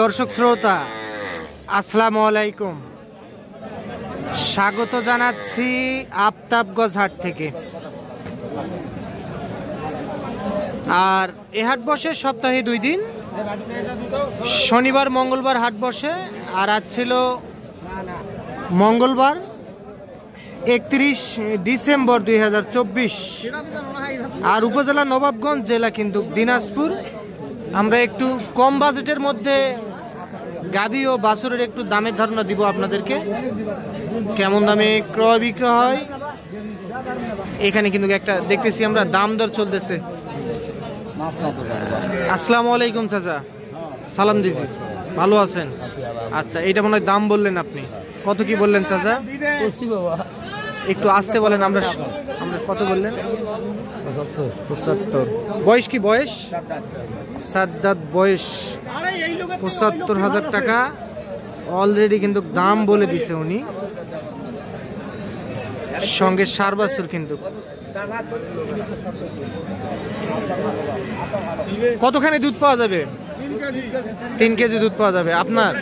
দর্শক শ্রোতা আসসালামু আলাইকুম, স্বাগত জানাচ্ছি আফতাবগঞ্জ হাট থেকে। আর এ হাট বসে সপ্তাহে 2 দিন, শনিবার মঙ্গলবার হাট বসে। আর আজ ছিল মঙ্গলবার 31 ডিসেম্বর 2024। আর উপজেলা নবাবগঞ্জ, জেলা কিন্তু দিনাজপুর। আমরা একটু কম বাজেটের মধ্যে গাভী ও বাছুরের একটু দামের ধারণা দিব আপনাদেরকে, কেমন দামে ক্রয় বিক্রয় হয়। এখানে কিন্তু একটা দেখতেছি আমরা দাম দর চলতেছে। আসসালামু আলাইকুম চাচা, সালাম দিছি, ভালো আছেন? আচ্ছা, এটা মনে হয় দাম বললেন আপনি, কত কি বললেন চাচা? একটু আসতে বলেন। আমরা কত বললেন? 75। বয়স কি? বয়স 7 দাঁত বয়স, 75,000 টাকা অলরেডি কিন্তু দাম বলে দিছে উনি। সঙ্গে 4 বাছুর কিন্তু। কতখানি দুধ পাওয়া যাবে? 3 কেজি দুধ পাওয়া যাবে আপনার?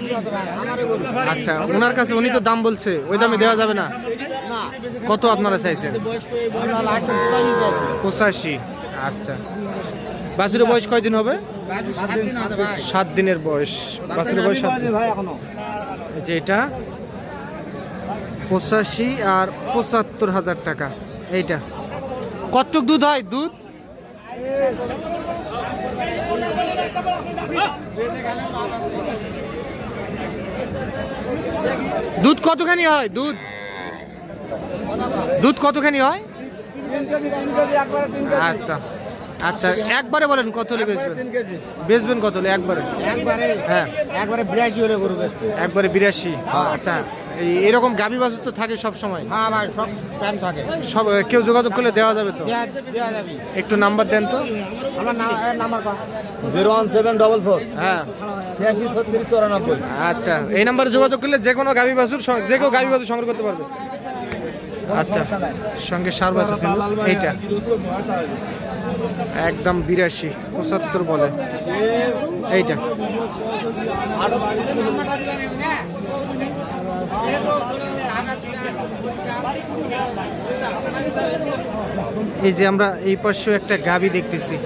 আচ্ছা, ওনার কাছে উনি তো দাম বলছে, ওই দামে দেওয়া যাবে না? কত আপনারা চাইছেন? 85। আচ্ছা, বাছুরের বয়স কয়দিন হবে? 7 দিনের বয়স। বাছুরের বয়স 7 দিন। যে এটা 85 আর 75,000 টাকা। এইটা কতটুক দুধ হয়? দুধ দুধ কতখানি হয়? দুধ কতখানি হয়? আচ্ছা আচ্ছা, একবারে বলেন কত হলে বেচবেন? বেচবেন কত হলে একবারে? হ্যাঁ, একবারে 82 হলে গরু বেচবো। একবারে 82। আচ্ছা, এরকম গাভী বাছুর তো থাকে সব সময়? হ্যাঁ ভাই, সব টাইম থাকে। সব কেউ যোগাযোগ করলে দেওয়া যাবে তো? দেওয়া যাবে। একটু নাম্বার দেন তো। আমার নাম্বার 01744। হ্যাঁ, 863694। আচ্ছা, এই নাম্বারে যোগাযোগ করলে যে কোনো গাভী বাছুর সংগ্রহ করতে পারবে। আচ্ছা, সঙ্গে 4 বাছুর কিন্তু। এইটা একদম 82, 75 বলে। এইটা এই যে আমরা এই পাশেও একটা গাভী দেখতেছি।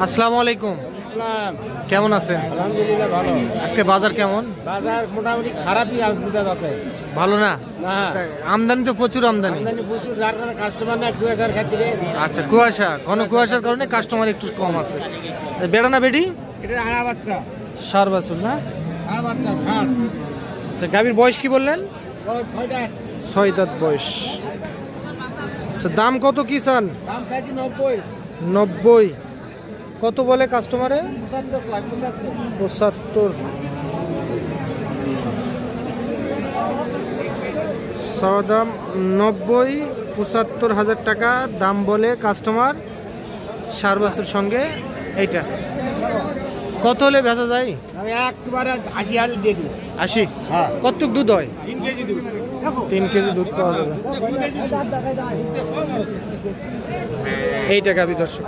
আসসালামু আলাইকুম, কেমন আছেন? আলহামদুলিল্লাহ ভালো। আজকে বাজার কেমন? বাজার মোটামুটি খারাপই, ভালো না। আমদানি তো প্রচুর, আমদানি প্রচুর, যার কারণে কাস্টমার না, কুয়াশার খাতিরে। আচ্ছা, কুয়াশা, ঘন কুয়াশার কারণে কাস্টমার একটু কম আছে। বেড়া না বেডি? এটা আড়া বাচ্চা, 4 বাছুর না? আড়া বাচ্চা 4। আচ্ছা, গাভীর বয়স কি বললেন? 6 দাঁত বয়স। আচ্ছা, দাম কত কি চান? দাম চাইছি 90। কত বলে কাস্টমারে? 75। দাম 90, 75,000 টাকা দাম বলে কাস্টমার। 4 বাছুর সঙ্গে এইটা কত হলে বেচা যায়? আমি একবারে 80 দিয়ে দিই। 80? হ্যাঁ। কতটুক দুধ হয়? 3 কেজি দুধ। 3 কেজি দুধ পাওয়া যাবে। এইটা গাভী দর্শক।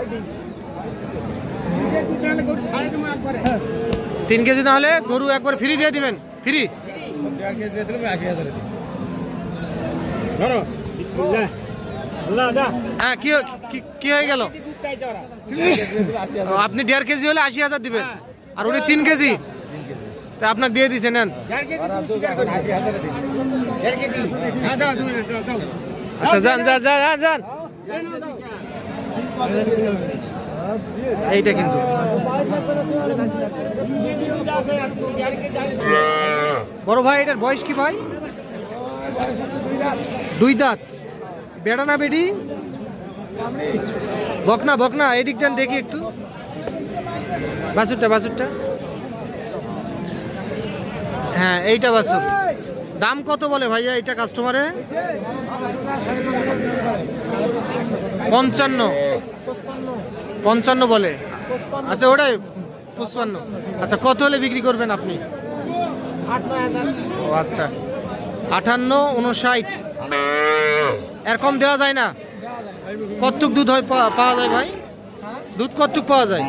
3 কেজি না হলে গরু একবার ফ্রি দিয়ে দিবেন? ফ্রি? 1.5 কেজি দিয়ে দিলে 80,000। হ্যাঁ, কি হয়ে গেল? আপনি 1.5 কেজি হলে 80,000 দিবেন, আর উনি 3 কেজি, তা আপনাকে দিয়ে দিচ্ছেন। আচ্ছা, যান। এইটা কিন্তু বড় ভাই, এটার বয়স কি ভাই? 2 দাঁত। বেড়া না বেডি? বকনা। এদিকটা দেখি একটু, বাছুরটা। হ্যাঁ, এইটা বাছুর। দাম কত বলে ভাইয়া এটা কাস্টমারে? 55 বলে। আচ্ছা, ওটাই 55। আচ্ছা, কত হলে বিক্রি করবেন আপনি? 8-9,000। ও আচ্ছা, 58-59। এরকম দেওয়া যায় না? কতটুক দুধ হয় পাওয়া যায় ভাই? দুধ কতটুক পাওয়া যায়?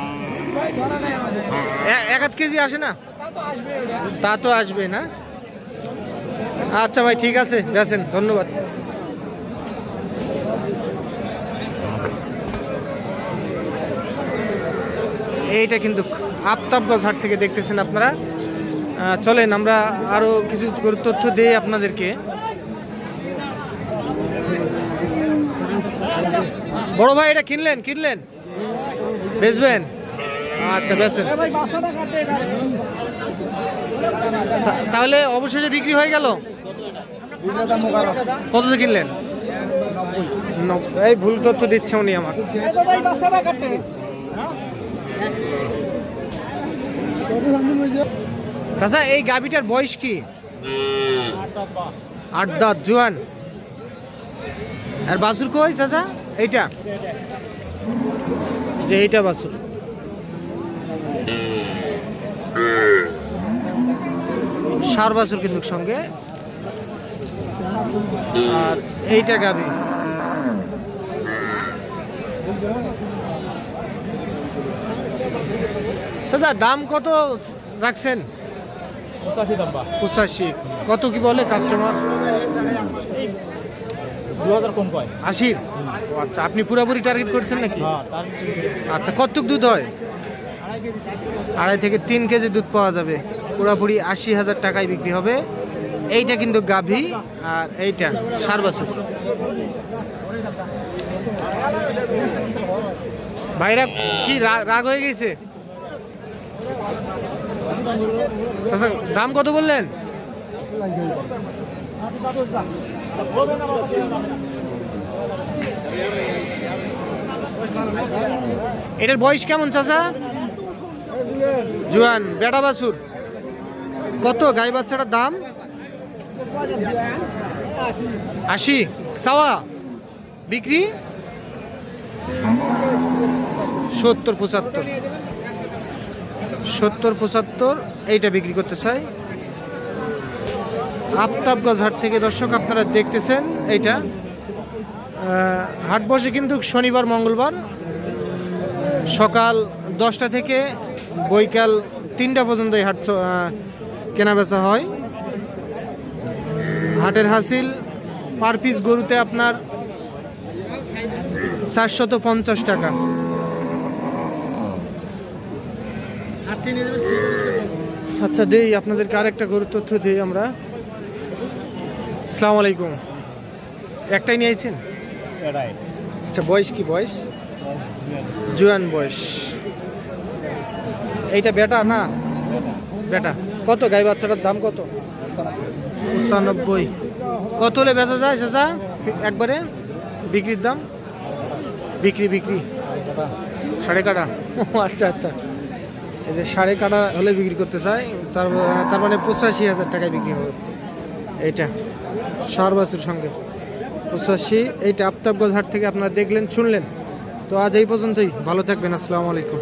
এক আধ কেজি আসে না? তা তো আসবে না। আচ্ছা ভাই, ঠিক আছে, বেচেন, ধন্যবাদ। এইটা কিন্তু আফতাবগঞ্জ হাট থেকে দেখতেছেন আপনারা। চলেন আমরা আরো কিছু তথ্য দিই আপনাদেরকে। বড় ভাই, এটা কিনলেন বেচবেন? আচ্ছা, বেচেন। তাহলে অবশেষে বিক্রি হয়ে গেল। কততে কিনলেন? এই ভুল তথ্য দিচ্ছে উনি আমার। চাচা, এই গাভীটার বয়স কি? 8 দাঁত, জোয়ান। আর বাছুর কই চাচা? এইটা যে এইটা বাছুর। ষাঁড় বাছুর কিন্তু সঙ্গে। আর এইটা গাভী। চাচা, দাম কত রাখছেন? 85। কত কি বলে কাস্টমার? 2000 কম কয়। 80। আচ্ছা, আপনি পুরোপুরি টার্গেট করছেন নাকি? আচ্ছা, কতটুক দুধ হয়? 2.5 থেকে 3 কেজি দুধ পাওয়া যাবে। পুরোপুরি 80,000 টাকায় বিক্রি হবে। এইটা কিন্তু গাভী, আর এইটা ষাঁড় বাছুর। ভাইরা কি রাগ হয়ে গেছে? দাম কত বললেন? এটার বয়স কেমন চাচা? জোয়ান, বেটা বাছুর। কত গাই বাচ্চাটার দাম? 80। সাওয়া বিক্রি 70-75। 70-75 এইটা বিক্রি করতে চাই। আফতাবগঞ্জ হাট থেকে দর্শক আপনারা দেখতেছেন। এইটা হাট বসে কিন্তু শনিবার মঙ্গলবার সকাল 10টা থেকে বৈকাল 3টা পর্যন্ত এই হাট কেনা বেচা হয়। হাটের হাসিল পার পিস গরুতে আপনার 450 টাকা। আচ্ছা, দেই আপনাদেরকে আরেকটা গরুর তথ্য দিই আমরা। আসসালামু আলাইকুম। একটাই নিয়ে আইছেন? আচ্ছা, বয়স কি? বয়স জোয়ান বয়স। এইটা বেটা না? বেটা। কত গাই বাচ্চাটার দাম কত? 95। কত হলে বেচা যায় চাচা একবারে? বিক্রির দাম? বিক্রি 1.5 আচ্ছা আচ্ছা, এই যে 1.5 হলে বিক্রি করতে চাই। তার মানে 85,000 টাকায় বিক্রি হবে। এইটা ষাঁড় বাছুর সঙ্গে 85। এইটা আফতাবগঞ্জ হাট থেকে আপনারা দেখলেন, শুনলেন। তো আজ এই পর্যন্তই। ভালো থাকবেন। আসসালামু আলাইকুম।